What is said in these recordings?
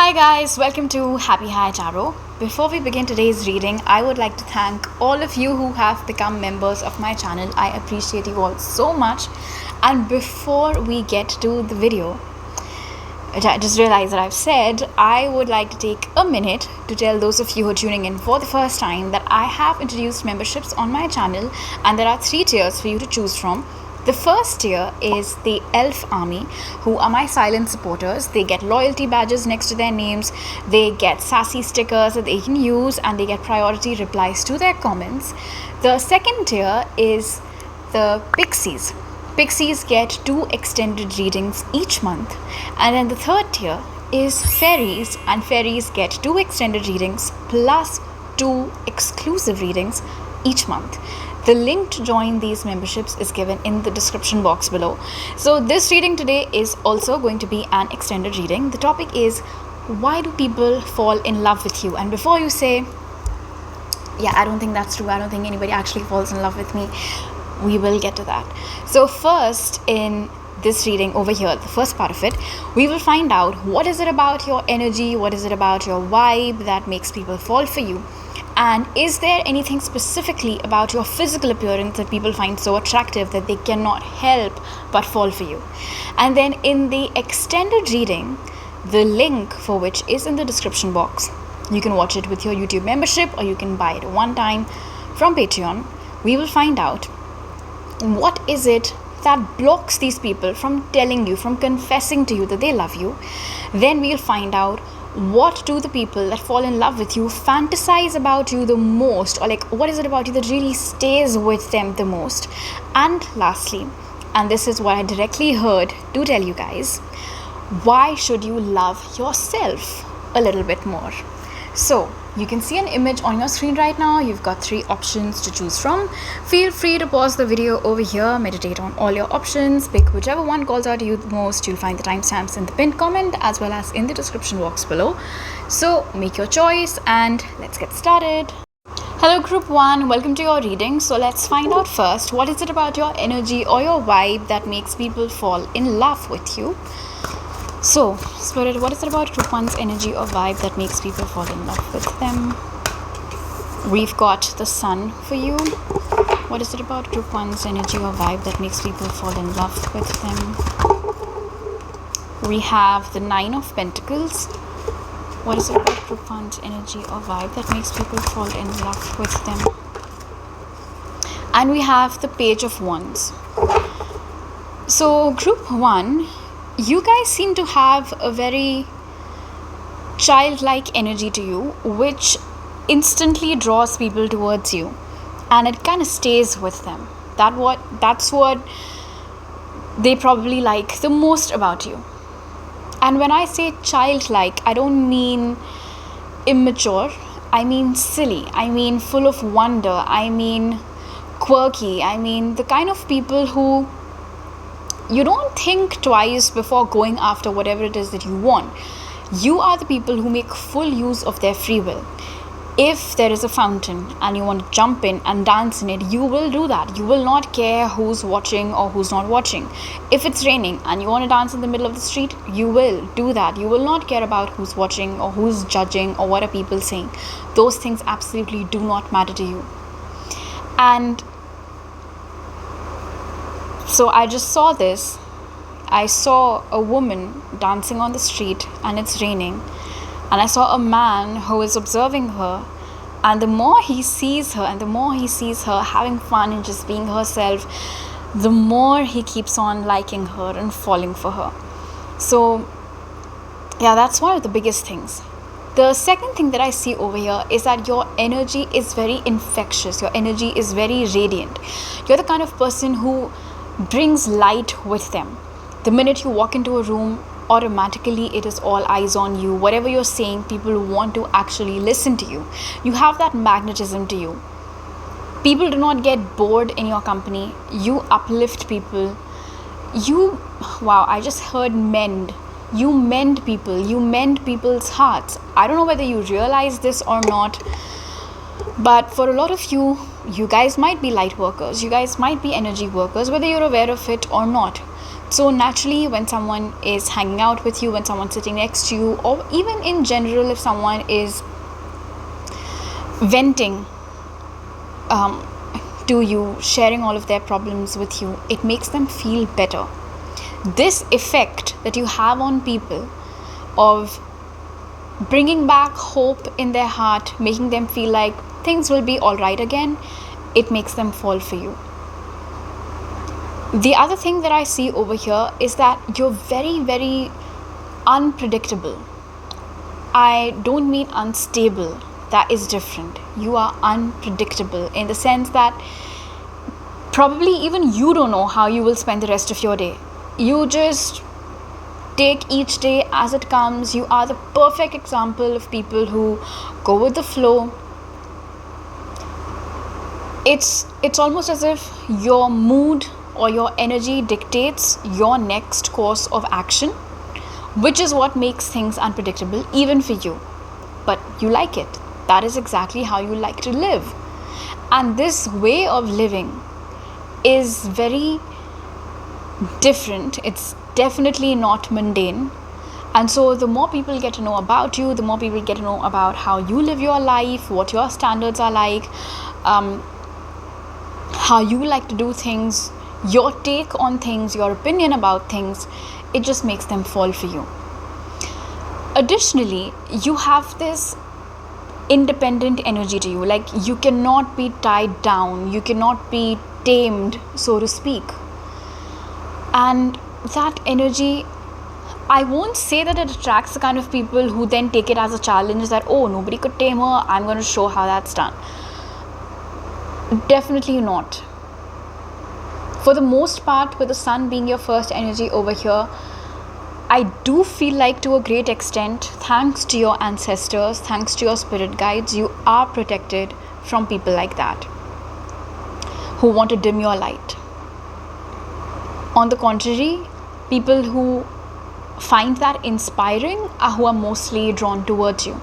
Hi guys, welcome to Happy High Tarot. Before we begin today's reading, I would like to thank all of you who have become members of my channel. I appreciate you all so much. And before we get to the video, which I just realized that I've said, I would like to take a minute to tell those of you who are tuning in for the first time that I have introduced memberships on my channel and there are 3 tiers for you to choose from. The first tier is the Elf Army, who are my silent supporters. They get loyalty badges next to their names, they get sassy stickers that they can use, and they get priority replies to their comments. The second tier is the Pixies. Pixies get 2 extended readings each month. And then the third tier is Fairies, and Fairies get 2 extended readings plus 2 exclusive readings each month. The link to join these memberships is given in the description box below. So this reading today is also going to be an extended reading. The topic is, why do people fall in love with you? And before you say, yeah, I don't think that's true, I don't think anybody actually falls in love with me, we will get to that. So first, in this reading over here, the first part of it, we will find out what is it about your energy, what is it about your vibe that makes people fall for you. And is there anything specifically about your physical appearance that people find so attractive that they cannot help but fall for you? And then in the extended reading, the link for which is in the description box. You can watch it with your YouTube membership or you can buy it one time from Patreon. We will find out what is it that blocks these people from telling you, from confessing to you that they love you. Then we'll find out, what do the people that fall in love with you fantasize about you the most, or like what is it about you that really stays with them the most? And lastly, and this is what I directly heard to tell you guys, why should you love yourself a little bit more? So you can see an image on your screen right now. You've got 3 options to choose from. Feel free to pause the video over here, meditate on all your options, pick whichever one calls out to you the most. You'll find the timestamps in the pinned comment as well as in the description box below. So make your choice and let's get started. Hello group 1, welcome to your reading. So let's find out first, what is it about your energy or your vibe that makes people fall in love with you? So, Spirit, what is it about group 1's energy or vibe that makes people fall in love with them? We've got the Sun for you. What is it about group 1's energy or vibe that makes people fall in love with them? We have the 9 of Pentacles. What is it about group 1's energy or vibe that makes people fall in love with them? And we have the Page of Wands. So, group 1, you guys seem to have a very childlike energy to you, which instantly draws people towards you, and it kind of stays with them. That's what they probably like the most about you. And when I say childlike, I don't mean immature, I mean silly, I mean full of wonder, I mean quirky, I mean the kind of people who you don't think twice before going after whatever it is that you want. You are the people who make full use of their free will. If there is a fountain and you want to jump in and dance in it, you will do that. You will not care who's watching or who's not watching. If it's raining and you want to dance in the middle of the street, you will do that. You will not care about who's watching or who's judging or what are people saying. Those things absolutely do not matter to you. And so I just saw this. I saw a woman dancing on the street and it's raining. And I saw a man who is observing her. And the more he sees her and the more he sees her having fun and just being herself, the more he keeps on liking her and falling for her. So yeah, that's one of the biggest things. The second thing that I see over here is that your energy is very infectious. Your energy is very radiant. You're the kind of person who brings light with them. The minute you walk into a room, automatically it is all eyes on you. Whatever you're saying, people want to actually listen to you. You have that magnetism to you. People do not get bored in your company. You uplift people. Wow, I just heard mend. You mend people. You mend people's hearts. I don't know whether you realize this or not, but for a lot of you, you guys might be light workers. You guys might be energy workers, whether you're aware of it or not. So naturally, when someone is hanging out with you, when someone's sitting next to you, or even in general, if someone is venting to you, sharing all of their problems with you, it makes them feel better. This effect that you have on people of bringing back hope in their heart, making them feel like things will be all right again, it makes them fall for you. The other thing that I see over here is that you're very, very unpredictable. I don't mean unstable. That is different. You are unpredictable in the sense that probably even you don't know how you will spend the rest of your day. You just take each day as it comes. You are the perfect example of people who go with the flow. It's almost as if your mood or your energy dictates your next course of action, which is what makes things unpredictable even for you. But you like it. That is exactly how you like to live. And this way of living is very different. It's definitely not mundane. And so the more people get to know about you, the more people get to know about how you live your life, what your standards are like, how you like to do things, your take on things, your opinion about things, it just makes them fall for you. Additionally, you have this independent energy to you. Like, you cannot be tied down, you cannot be tamed, so to speak. And that energy, I won't say that it attracts the kind of people who then take it as a challenge that, oh, nobody could tame her, I'm going to show how that's done. Definitely not. For the most part, with the sun being your first energy over here, I do feel like to a great extent, thanks to your ancestors, thanks to your spirit guides, you are protected from people like that who want to dim your light. On the contrary, people who find that inspiring are who are mostly drawn towards you.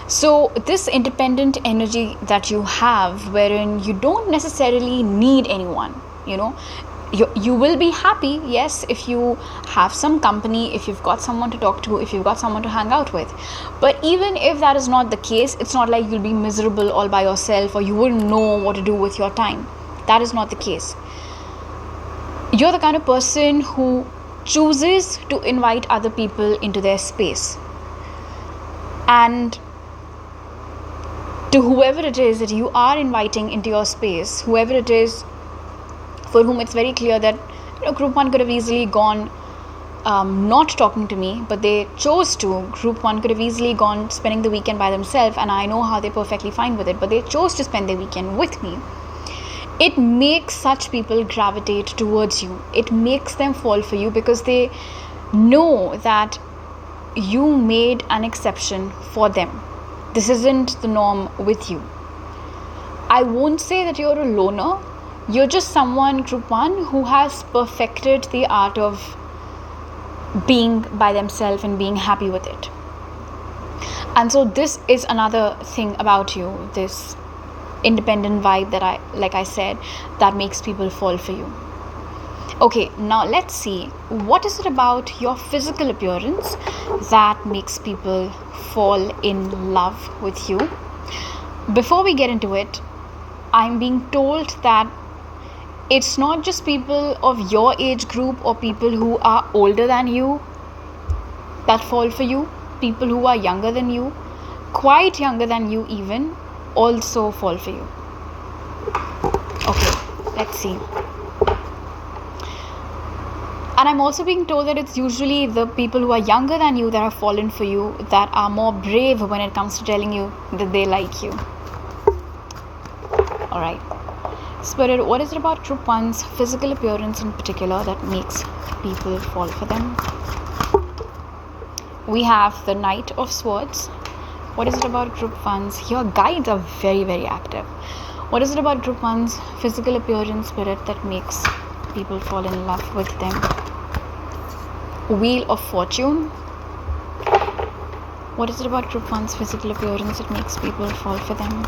So this independent energy that you have, wherein you don't necessarily need anyone, you will be happy, yes, if you have some company, if you've got someone to talk to, if you've got someone to hang out with. But even if that is not the case, it's not like you'll be miserable all by yourself or you wouldn't know what to do with your time. That is not the case. You're the kind of person who chooses to invite other people into their space. And to whoever it is that you are inviting into your space, whoever it is for whom it's very clear that group 1 could have easily gone not talking to me, but they chose to. Group 1 could have easily gone spending the weekend by themselves, and I know how they're perfectly fine with it, but they chose to spend their weekend with me. It makes such people gravitate towards you. It makes them fall for you because they know that you made an exception for them. This isn't the norm with you. I won't say that you're a loner. You're just someone, group 1, who has perfected the art of being by themselves and being happy with it. And so this is another thing about you, this independent vibe that like I said, that makes people fall for you. Okay, now let's see, what is it about your physical appearance that makes people fall in love with you? Before we get into it, I'm being told that it's not just people of your age group or people who are older than you that fall for you. People who are younger than you, quite younger than you even, also fall for you. Okay, let's see. And I'm also being told that it's usually the people who are younger than you that have fallen for you that are more brave when it comes to telling you that they like you. Alright. Spirit, what is it about group 1's physical appearance in particular that makes people fall for them? We have the Knight of Swords. What is it about group 1's? Your guides are very, very active. What is it about group 1's physical appearance, Spirit, that makes people fall in love with them? Wheel of Fortune. What is it about group 1's physical appearance that makes people fall for them?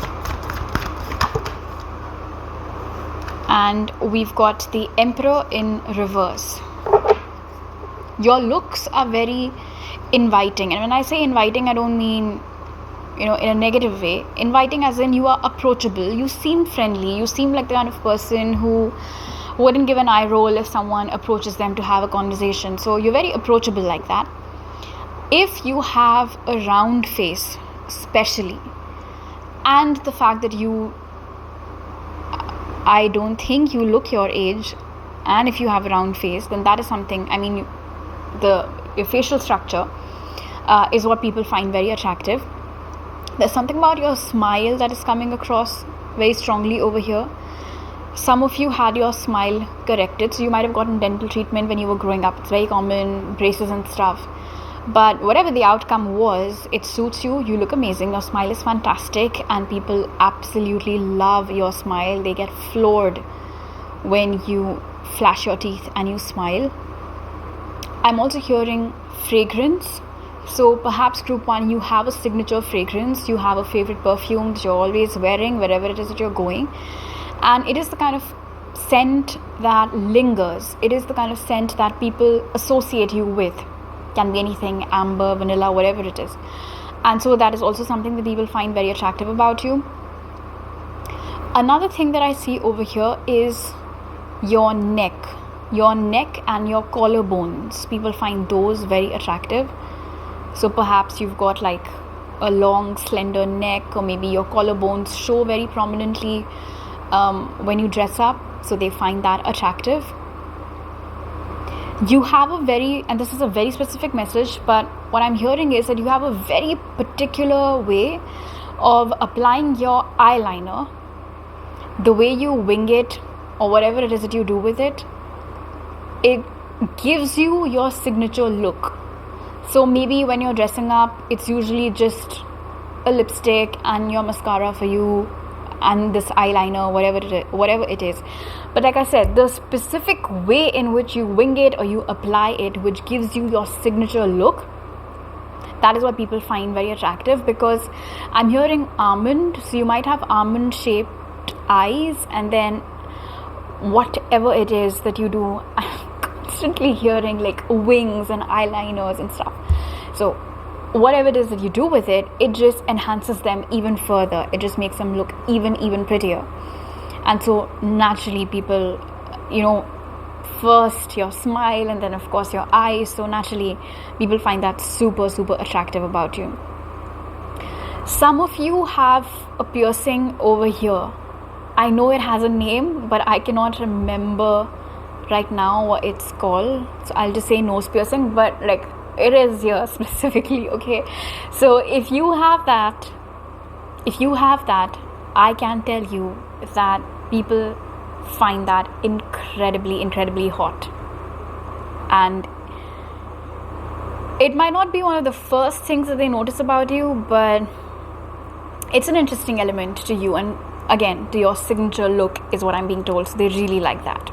And we've got the Emperor in reverse. Your looks are very inviting, and when I say inviting, I don't mean in a negative way. Inviting as in you are approachable, you seem friendly, you seem like the kind of person who wouldn't give an eye roll if someone approaches them to have a conversation. So you're very approachable like that. If you have a round face, especially, and the fact that I don't think you look your age, and if you have a round face, then that is something, your facial structure is what people find very attractive. There's something about your smile that is coming across very strongly over here. Some of you had your smile corrected, so you might have gotten dental treatment when you were growing up. It's very common, braces and stuff. But whatever the outcome was, it suits you. You look amazing. Your smile is fantastic, and people absolutely love your smile. They get floored when you flash your teeth and you smile. I'm also hearing fragrance. So perhaps group 1, you have a signature fragrance. You have a favorite perfume that you're always wearing wherever it is that you're going. And it is the kind of scent that lingers. It is the kind of scent that people associate you with. Can be anything, amber, vanilla, whatever it is. And so that is also something that people find very attractive about you. Another thing that I see over here is your neck. Your neck and your collarbones. People find those very attractive. So perhaps you've got like a long, slender neck, or maybe your collarbones show very prominently when you dress up. So they find that attractive. You have and this is a very specific message, but what I'm hearing is that you have a very particular way of applying your eyeliner. The way you wing it, or whatever it is that you do with it, it gives you your signature look. So maybe when you're dressing up, it's usually just a lipstick and your mascara for you and this eyeliner, whatever it is. But like I said, the specific way in which you wing it or you apply it, which gives you your signature look, that is what people find very attractive. Because I'm hearing almond, so you might have almond shaped eyes, and then whatever it is that you do, constantly hearing like wings and eyeliners and stuff. So whatever it is that you do with it, it just enhances them even further. It just makes them look even prettier. And so naturally people, first your smile and then of course your eyes, so naturally people find that super attractive about you. Some of you have a piercing over here. I know it has a name, but I cannot remember right now what it's called, so I'll just say nose piercing, but like it is here specifically, okay? So if you have that, I can tell you that people find that incredibly hot. And it might not be one of the first things that they notice about you, but it's an interesting element to you, and again, to your signature look is what I'm being told. So they really like that.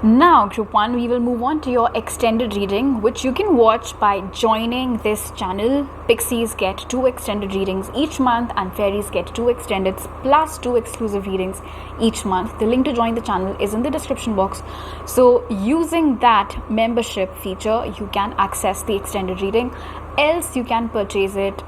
Now, group 1, we will move on to your extended reading, which you can watch by joining this channel. Pixies get 2 extended readings each month, and fairies get 2 extended plus 2 exclusive readings each month. The link to join the channel is in the description box. So using that membership feature, you can access the extended reading. Else you can purchase it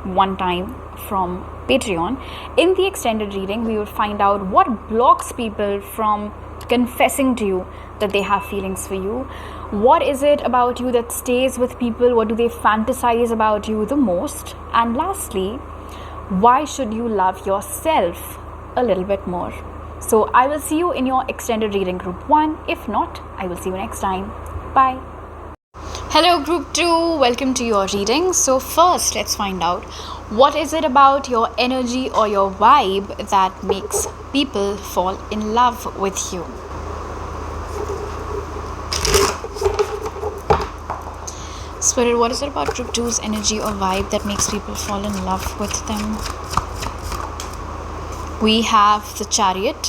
one time from Patreon. In the extended reading, we would find out what blocks people from confessing to you that they have feelings for you. What is it about you that stays with people? What do they fantasize about you the most? And lastly, why should you love yourself a little bit more? So I will see you in your extended reading, group 1. If not, I will see you next time. Bye. Hello group 2, welcome to your reading. So first, let's find out what is it about your energy or your vibe that makes people fall in love with you. Spirit, what is it about group 2's energy or vibe that makes people fall in love with them? We have the Chariot.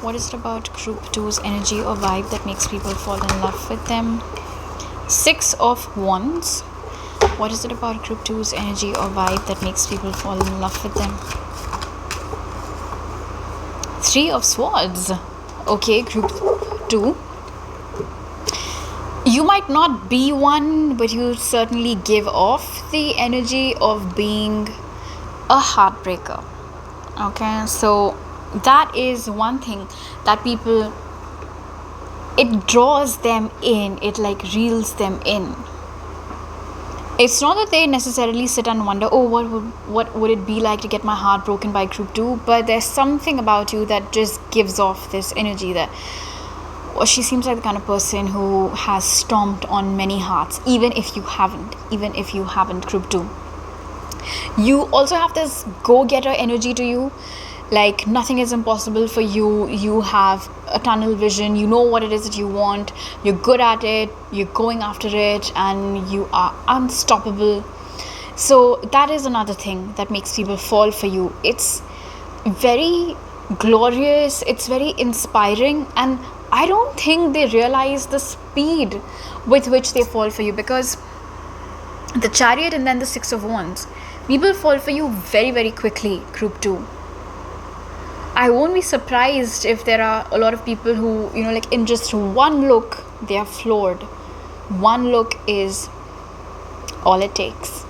What is it about group 2's energy or vibe that makes people fall in love with them? 6 of Wands. What is it about group 2's energy or vibe that makes people fall in love with them? 3 of Swords. Okay, group 2. You might not be one, but you certainly give off the energy of being a heartbreaker. Okay, so that is one thing that people, it draws them in, it like reels them in. It's not that they necessarily sit and wonder, oh, what would it be like to get my heart broken by group 2, but there's something about you that just gives off this energy that, or she seems like the kind of person who has stomped on many hearts, even if you haven't group 2. You also have this go-getter energy to you, like nothing is impossible for you. You have a tunnel vision, you know what it is that you want, you're good at it, you're going after it, and you are unstoppable. So that is another thing that makes people fall for you. It's very glorious, it's very inspiring, and I don't think they realize the speed with which they fall for you, because the Chariot and then the Six of Wands, people fall for you very, very quickly, group 2. I won't be surprised if there are a lot of people who, like in just one look, they are floored. One look is all it takes.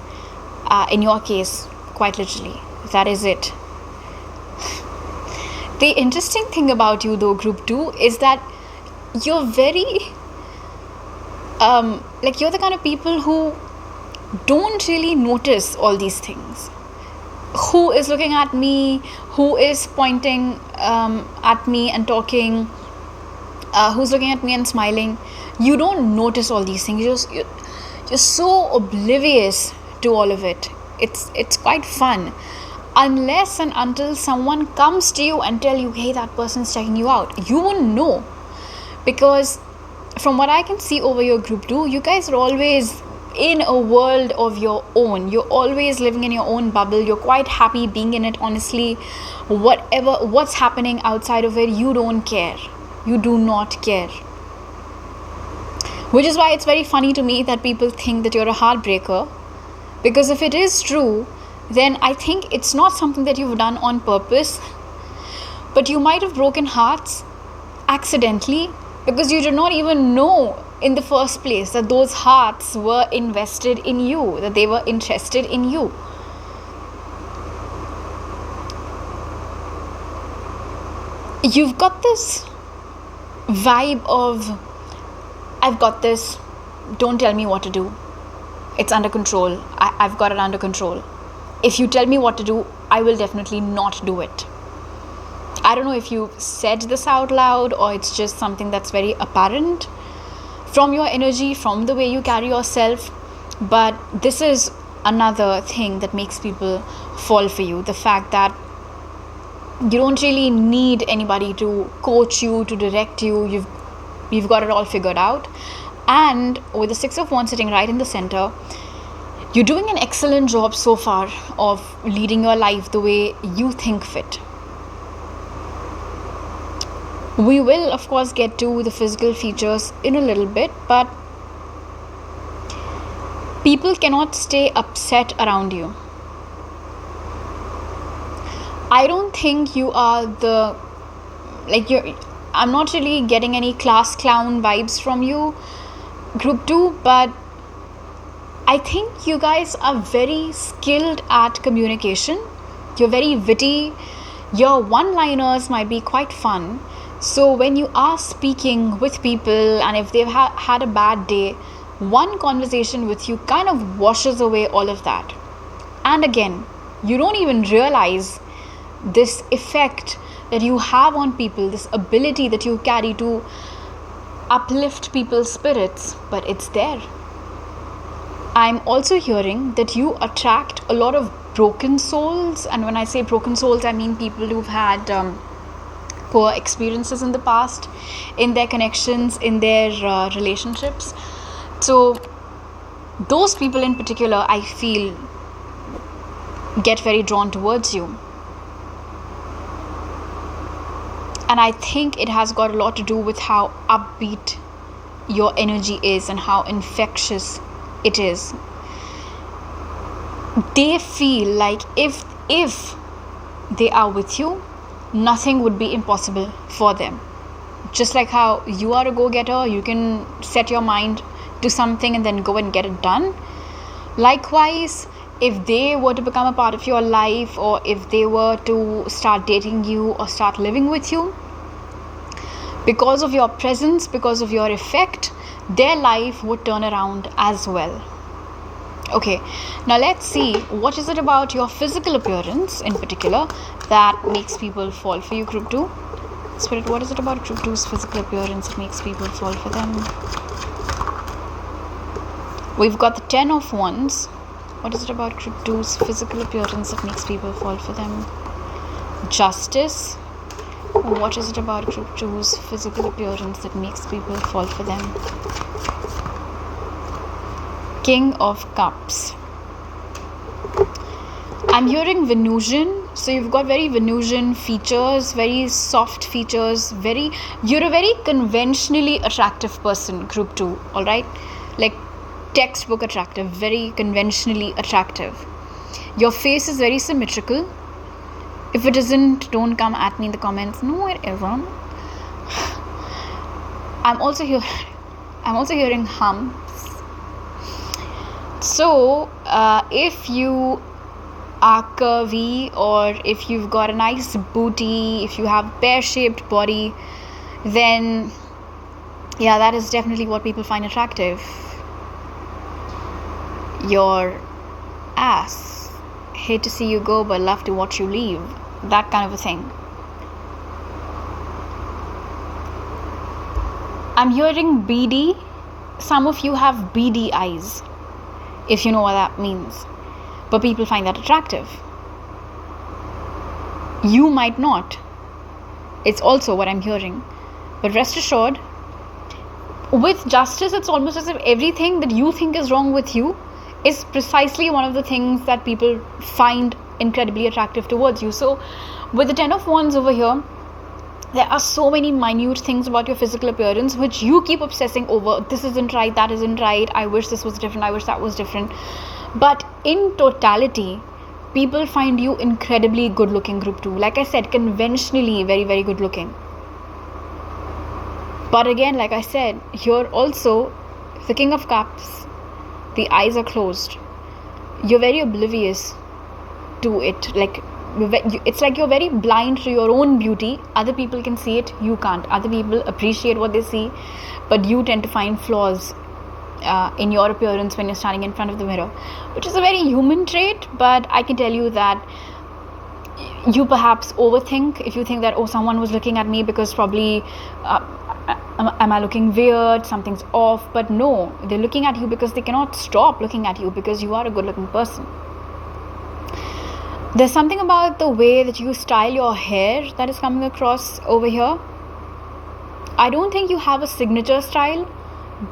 In your case, quite literally, that is it. The interesting thing about you though, group 2, is that you're very, you're the kind of people who don't really notice all these things. Who is looking at me, who is pointing at me and talking, who's looking at me and smiling. You don't notice all these things. You're so oblivious to all of it. It's quite fun, unless and until someone comes to you and tell you, hey, that person's checking you out. You won't know, because from what I can see over your group 2, you guys are always in a world of your own. You're always living in your own bubble. You're quite happy being in it, honestly. What's happening outside of it, you don't care. You do not care. Which is why it's very funny to me that people think that you're a heartbreaker, because if it is true, then I think it's not something that you've done on purpose, but you might have broken hearts accidentally, because you did not even know in the first place that those hearts were invested in you, that they were interested in you. You've got this vibe of, I've got this, don't tell me what to do. It's under control. I've got it under control. If you tell me what to do, I will definitely not do it. I don't know if you said this out loud or it's just something that's very apparent from your energy, from the way you carry yourself, but this is another thing that makes people fall for you. The fact that you don't really need anybody to coach you, to direct you. You've got it all figured out. And with the Six of Wands sitting right in the center, you're doing an excellent job so far of leading your life the way you think fit. We will, of course, get to the physical features in a little bit, but people cannot stay upset around you. I don't think you are I'm not really getting any class clown vibes from you, group 2, but I think you guys are very skilled at communication. You're very witty. Your one-liners might be quite fun. So when you are speaking with people and if they've had a bad day, one conversation with you kind of washes away all of that. And again, you don't even realize this effect that you have on people, this ability that you carry to uplift people's spirits, but it's there. I'm also hearing that you attract a lot of broken souls, and when I say broken souls, I mean people who've had poor experiences in the past, in their connections, in their relationships. So those people in particular, I feel, get very drawn towards you. And I think it has got a lot to do with how upbeat your energy is and how infectious it is. They feel like if they are with you, nothing would be impossible for them. Just like how you are a go-getter, you can set your mind to something and then go and get it done. Likewise, if they were to become a part of your life, or if they were to start dating you or start living with you, because of your presence, because of your effect, their life would turn around as well. Okay, now let's see, what is it about your physical appearance in particular that makes people fall for you, group 2? Spirit, what is it about group 2's physical appearance that makes people fall for them? We've got the 10 of Wands. What is it about group 2's physical appearance that makes people fall for them? Justice. What is it about group 2's physical appearance that makes people fall for them? King of Cups. I'm hearing Venusian. So you've got very Venusian features, very soft features, you're a very conventionally attractive person, group 2, alright? Like textbook attractive, very conventionally attractive. Your face is very symmetrical. If it isn't, don't come at me in the comments. No, it isn't. I'm also hearing humps. So if you are curvy, or if you've got a nice booty, if you have pear-shaped body, then yeah, that is definitely what people find attractive. Your ass, hate to see you go but love to watch you leave, that kind of a thing. I'm hearing beady. Some of you have beady eyes, if you know what that means. But people find that attractive. You might not. It's also what I'm hearing. But rest assured, with Justice, it's almost as if everything that you think is wrong with you is precisely one of the things that people find incredibly attractive towards you. So with the 10 of Wands over here, there are so many minute things about your physical appearance which you keep obsessing over. This isn't right, that isn't right, I wish this was different, I wish that was different. But in totality, people find you incredibly good looking, group 2. Like I said, conventionally very, very good looking. But again, like I said, you're also the King of Cups. The eyes are closed. You're very oblivious to it. Like it's like you're very blind to your own beauty. Other people can see it, you can't. Other people appreciate what they see, but you tend to find flaws in your appearance when you're standing in front of the mirror, which is a very human trait. But I can tell you that you perhaps overthink. If you think that, oh, someone was looking at me because probably am I looking weird, something's off. But no, they're looking at you because they cannot stop looking at you, because you are a good looking person. There's something about the way that you style your hair that is coming across over here. I don't think you have a signature style,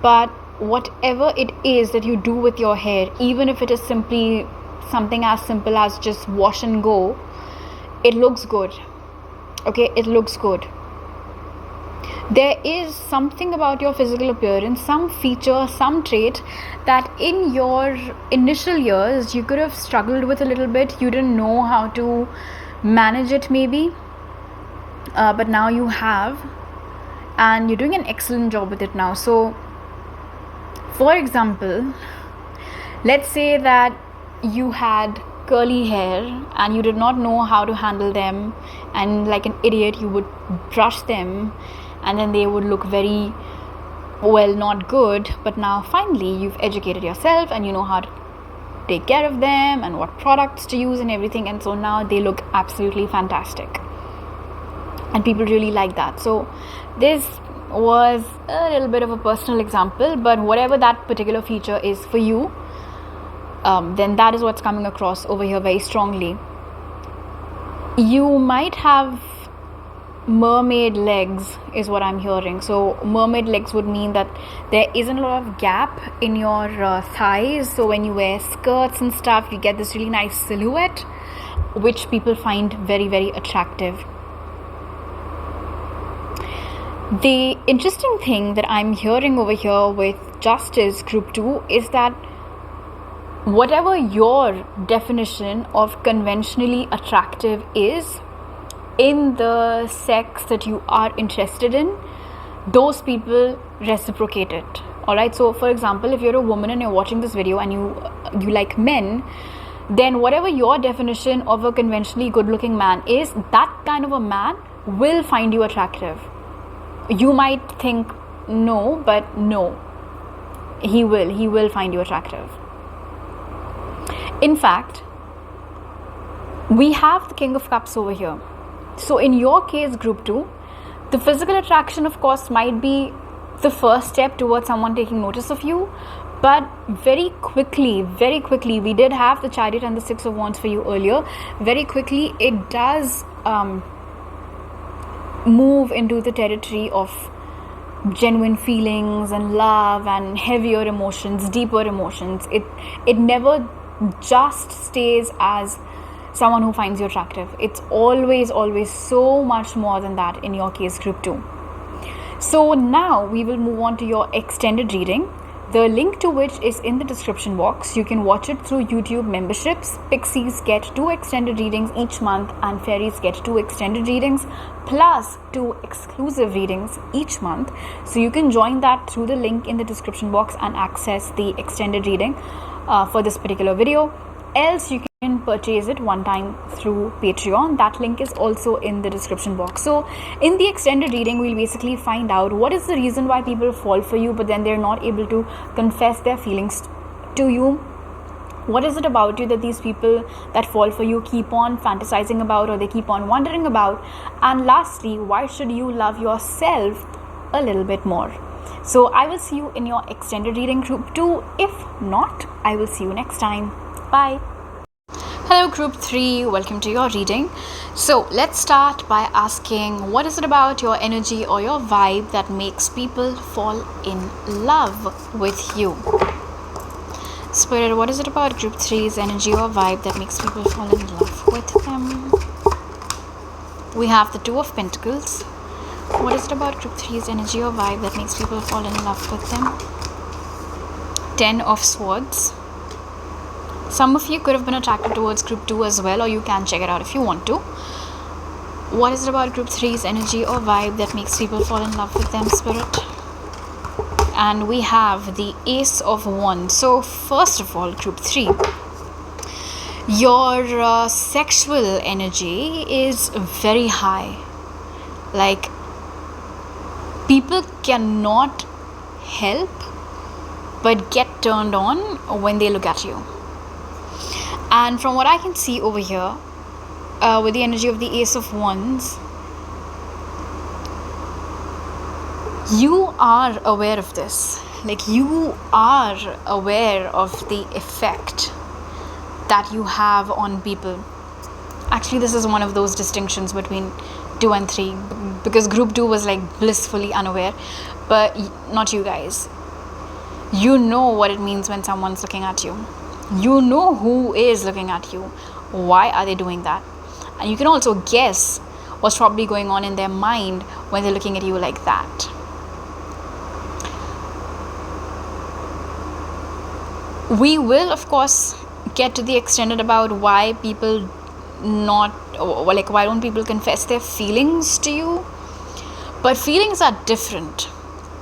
but whatever it is that you do with your hair, even if it is simply something as simple as just wash and go, it looks good. Okay, it looks good. There is something about your physical appearance, some feature, some trait that in your initial years you could have struggled with a little bit. You didn't know how to manage it maybe, but now you have, and you're doing an excellent job with it now. So for example, let's say that you had curly hair and you did not know how to handle them, and like an idiot you would brush them, and then they would look very, well, not good. But now finally you've educated yourself and you know how to take care of them and what products to use and everything, and so now they look absolutely fantastic and people really like that. So this was a little bit of a personal example, but whatever that particular feature is for you, then that is what's coming across over here very strongly. You might have mermaid legs is what I'm hearing. So mermaid legs would mean that there isn't a lot of gap in your thighs, so when you wear skirts and stuff, you get this really nice silhouette which people find very, very attractive. The interesting thing that I'm hearing over here with Justice group 2 is that whatever your definition of conventionally attractive is in the sex that you are interested in, those people reciprocate it. All right, so for example, if you're a woman and you're watching this video and you like men, then whatever your definition of a conventionally good-looking man is, that kind of a man will find you attractive. You might think no, but no, he will find you attractive. In fact, we have the King of Cups over here. So in your case, group 2, the physical attraction, of course, might be the first step towards someone taking notice of you. But very quickly, we did have the Chariot and the Six of Wands for you earlier. Very quickly, it does move into the territory of genuine feelings and love and heavier emotions, deeper emotions. It never just stays as someone who finds you attractive. It's always so much more than that in your case, group 2. So now we will move on to your extended reading, the link to which is in the description box. You can watch it through YouTube memberships. Pixies get 2 extended readings each month and Fairies get 2 extended readings plus 2 exclusive readings each month. So you can join that through the link in the description box and access the extended reading for this particular video. Else you can purchase it one time through Patreon. That link is also in the description box. So in the extended reading, we'll basically find out what is the reason why people fall for you but then they're not able to confess their feelings to you. What is it about you that these people that fall for you keep on fantasizing about or they keep on wondering about? And lastly, why should you love yourself a little bit more? So I will see you in your extended reading, group 2. If not, I will see you next time. Bye. Hello group 3, welcome to your reading. So let's start by asking, what is it about your energy or your vibe that makes people fall in love with you? Spirit, what is it about group 3's energy or vibe that makes people fall in love with them? We have the Two of Pentacles. What is it about group 3's energy or vibe that makes people fall in love with them? 10 of Swords. Some of you could have been attracted towards group 2 as well, or you can check it out if you want to. What is it about group 3's energy or vibe that makes people fall in love with them, Spirit? And we have the Ace of Wands. So first of all, group 3, your sexual energy is very high. Like, people cannot help but get turned on when they look at you. And from what I can see over here, with the energy of the Ace of Wands, you are aware of this. Like, you are aware of the effect that you have on people. Actually, this is one of those distinctions between 2 and 3, because group 2 was like blissfully unaware, but not you guys. You know what it means when someone's looking at you. You know who is looking at you. Why are they doing that? And you can also guess what's probably going on in their mind when they're looking at you like that. We will, of course, get to the extended about why people why don't people confess their feelings to you. But feelings are different.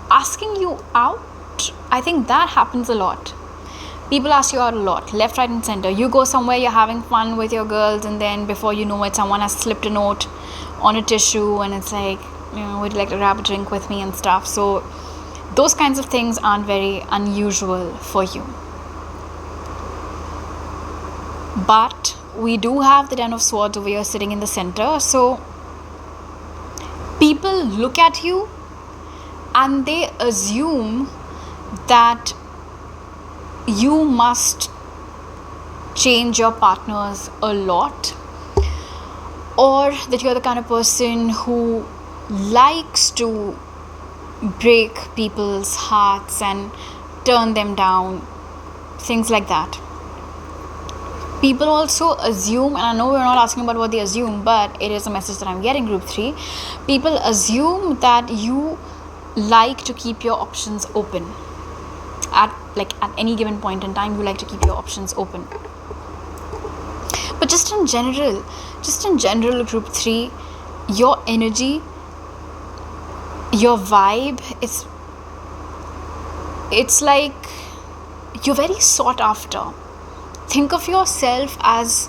Asking you out, I think that happens a lot. People ask you out a lot, left, right and center. You go somewhere, you're having fun with your girls, and then before you know it, someone has slipped a note on a tissue and it's like, would you like to grab a drink with me and stuff. So those kinds of things aren't very unusual for you. But we do have the Ten of Swords over here sitting in the center. So people look at you and they assume that you must change your partners a lot, or that you're the kind of person who likes to break people's hearts and turn them down, things like that. People also assume, and I know we're not asking about what they assume, but it is a message that I'm getting, group 3. People assume that you like to keep your options open. At any given point in time, you like to keep your options open. But just in general, group 3, your energy, your vibe is It's like you're very sought after. Think of yourself as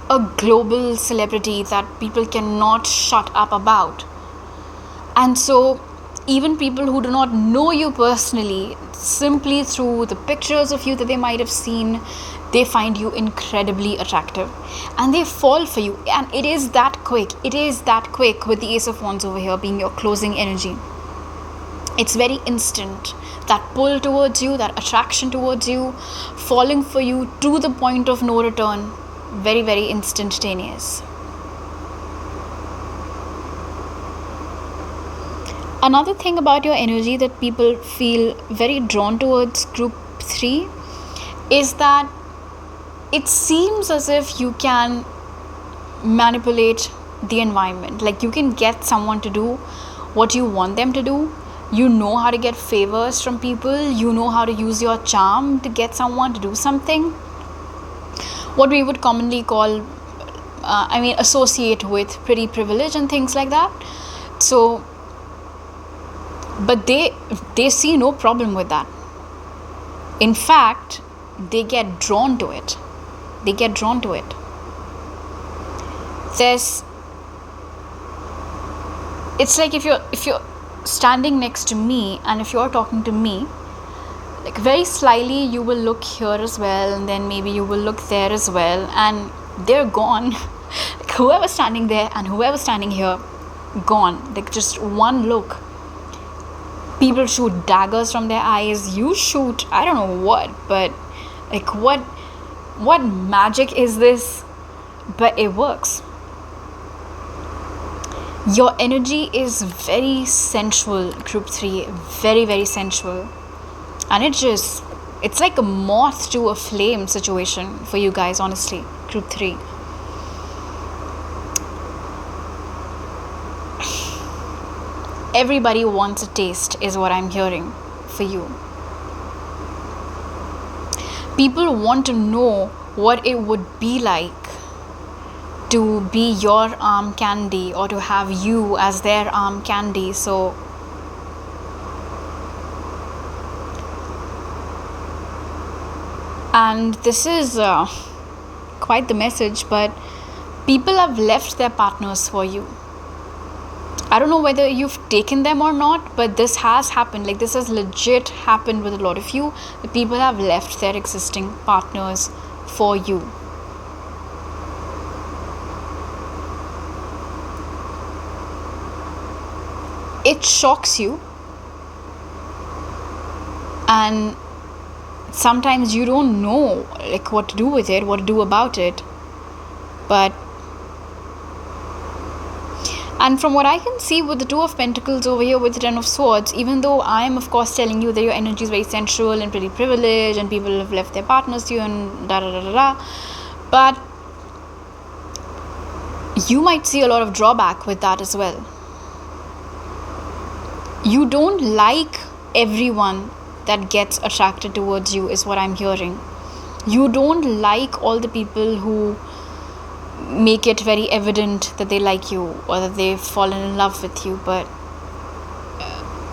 a global celebrity that people cannot shut up about. And so, even people who do not know you personally, simply through the pictures of you that they might have seen, they find you incredibly attractive and they fall for you. And it is that quick. It is that quick with the Ace of Wands over here being your closing energy. It's very instant. That pull towards you, that attraction towards you, falling for you to the point of no return. Very, very instantaneous. Another thing about your energy that people feel very drawn towards group 3 is that it seems as if you can manipulate the environment. Like you can get someone to do what you want them to do. You know how to get favors from people. You know how to use your charm to get someone to do something. What we would commonly call, associate with pretty privilege and things like that. So, but they see no problem with that. In fact, they get drawn to it. They get drawn to it. It's like if you're standing next to me and if you're talking to me, like very slyly you will look here as well, and then maybe you will look there as well, and they're gone. Like whoever's standing there and whoever's standing here, gone. Like just one look. People shoot daggers from their eyes. You shoot, I don't know what, but like what magic is this? But it works. Your energy is very sensual, group 3. Very, very sensual. And it's like a moth to a flame situation for you guys, honestly, group 3. Everybody wants a taste, is what I'm hearing for you. People want to know what it would be like to be your arm candy or to have you as their arm candy. So and this is quite the message, but people have left their partners for you. I don't know whether you've taken them or not, but this has happened. Like this has legit happened with a lot of you. The people have left their existing partners for you. It shocks you, and sometimes you don't know like what to do with it, what to do about it. And from what I can see with the Two of Pentacles over here with the Ten of Swords, even though I am of course telling you that your energy is very sensual and pretty privileged and people have left their partners to you and but you might see a lot of drawback with that as well. You don't like everyone that gets attracted towards you, is what I'm hearing. You don't like all the people who make it very evident that they like you or that they've fallen in love with you, but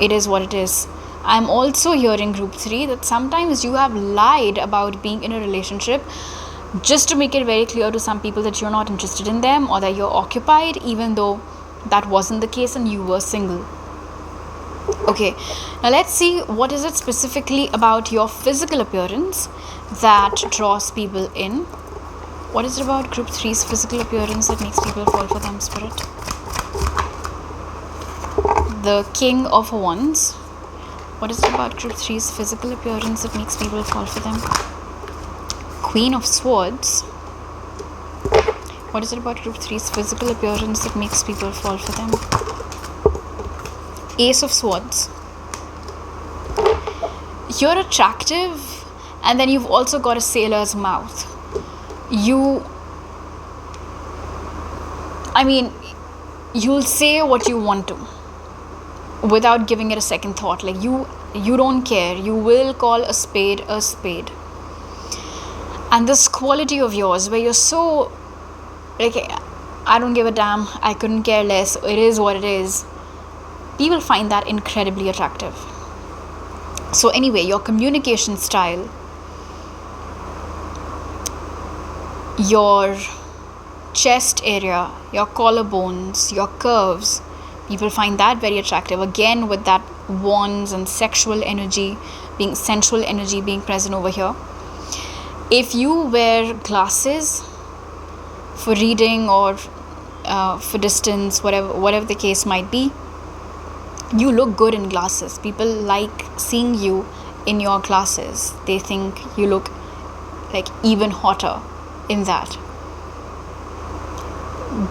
it is what it is. I'm also hearing group 3 that sometimes you have lied about being in a relationship just to make it very clear to some people that you're not interested in them or that you're occupied, even though that wasn't the case and you were single. Okay, now let's see what is it specifically about your physical appearance that draws people in. What is it about group 3's physical appearance that makes people fall for them, Spirit? The King of Wands. What is it about group 3's physical appearance that makes people fall for them? Queen of Swords. What is it about group 3's physical appearance that makes people fall for them? Ace of Swords. You're attractive, and then you've also got a sailor's mouth. You'll say what you want to without giving it a second thought. Like you don't care. You will call a spade a spade. And this quality of yours where you're so like, I don't give a damn, I couldn't care less, it is what it is. People find that incredibly attractive. So anyway, your communication style, your chest area, your collarbones, your curves, people find that very attractive. Again, with that wands and sexual energy, being sensual energy being present over here. If you wear glasses for reading or for distance, whatever the case might be, you look good in glasses. People like seeing you in your glasses. They think you look like even hotter in that.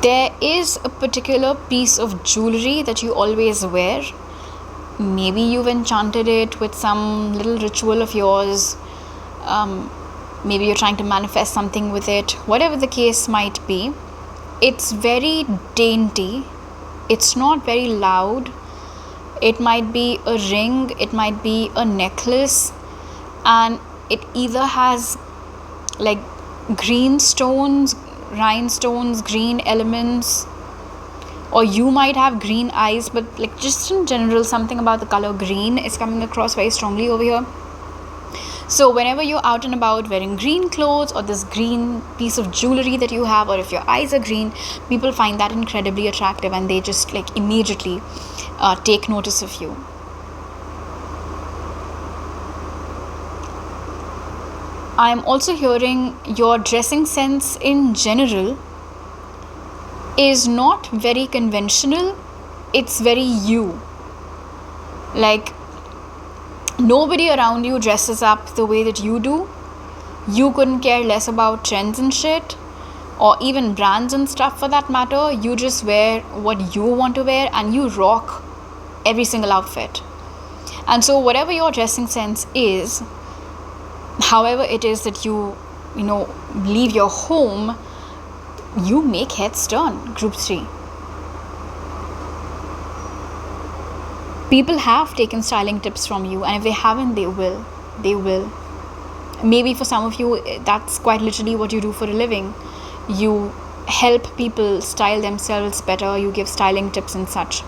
There is a particular piece of jewelry that you always wear. Maybe you've enchanted it with some little ritual of yours. Maybe you're trying to manifest something with it. Whatever the case might be, it's very dainty. It's not very loud. It might be a ring, it might be a necklace, and it either has like green stones, rhinestones, green elements, or you might have green eyes, but like just in general, something about the color green is coming across very strongly over here. So whenever you're out and about wearing green clothes or this green piece of jewelry that you have, or if your eyes are green, people find that incredibly attractive and they just like immediately take notice of you. I'm also hearing your dressing sense in general is not very conventional. It's very you. Like, nobody around you dresses up the way that you do. You couldn't care less about trends and shit, or even brands and stuff for that matter. You just wear what you want to wear and you rock every single outfit. And so whatever your dressing sense is, however it is that you leave your home, you make heads turn. Group 3. People have taken styling tips from you, and if they haven't, they will. Maybe for some of you, that's quite literally what you do for a living. You help people style themselves better. You give styling tips and such.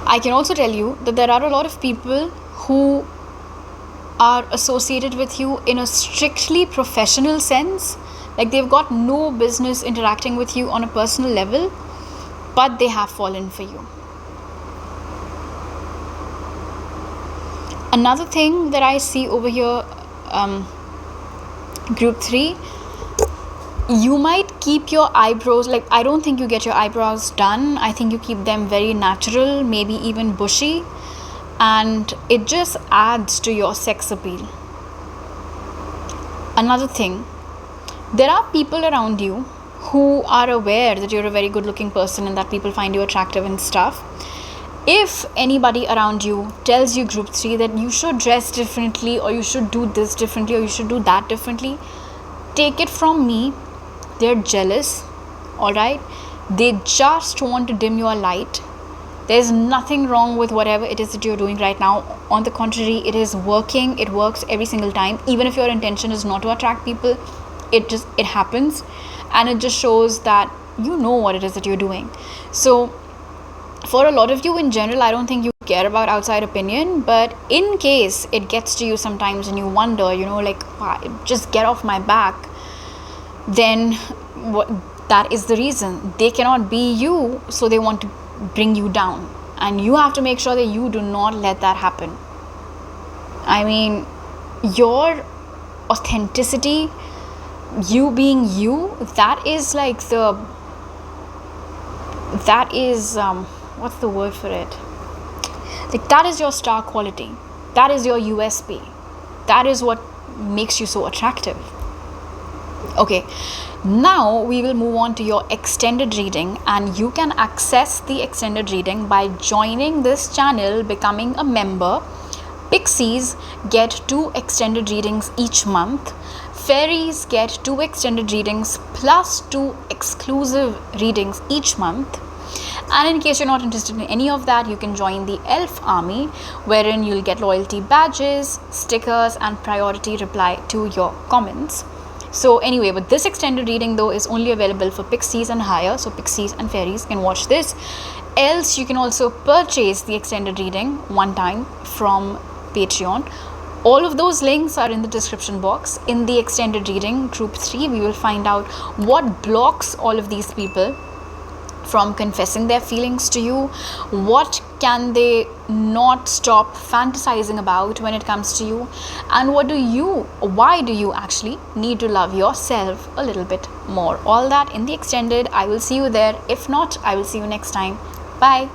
I can also tell you that there are a lot of people who are associated with you in a strictly professional sense. Like, they've got no business interacting with you on a personal level, but they have fallen for you. Another thing that I see over here, group 3, you might keep your eyebrows, like, I don't think you get your eyebrows done. I think you keep them very natural, maybe even bushy, and it just adds to your sex appeal. Another thing, there are people around you who are aware that you're a very good looking person and that people find you attractive and stuff. If anybody around you tells you, group 3, that you should dress differently, or you should do this differently, or you should do that differently, take it from me, they're jealous. Alright, they just want to dim your light. There's nothing wrong with whatever it is that you're doing right now. On the contrary, it is working. It works every single time. Even if your intention is not to attract people, it happens, and it just shows that you know what it is that you're doing. So for a lot of you in general, I don't think you care about outside opinion, but in case it gets to you sometimes and you wonder, like, just get off my back, then that is the reason. They cannot be you, so they want to bring you down, and you have to make sure that you do not let that happen. I mean, your authenticity, you being you, that is what's the word for it? Like, that is your star quality. That is your USP. That is what makes you so attractive. Okay, now we will move on to your extended reading, and you can access the extended reading by joining this channel, becoming a member. Pixies get 2 extended readings each month. Fairies get 2 extended readings plus 2 exclusive readings each month. And in case you're not interested in any of that, you can join the Elf Army, wherein you'll get loyalty badges, stickers, and priority reply to your comments. So anyway, but this extended reading though is only available for pixies and higher, so pixies and fairies can watch this. Else you can also purchase the extended reading one time from Patreon. All of those links are in the description box. In the extended reading group 3, we will find out what blocks all of these people from confessing their feelings to you. What can they not stop fantasizing about when it comes to you? And why do you actually need to love yourself a little bit more? All that in the extended. I will see you there. If not, I will see you next time. Bye.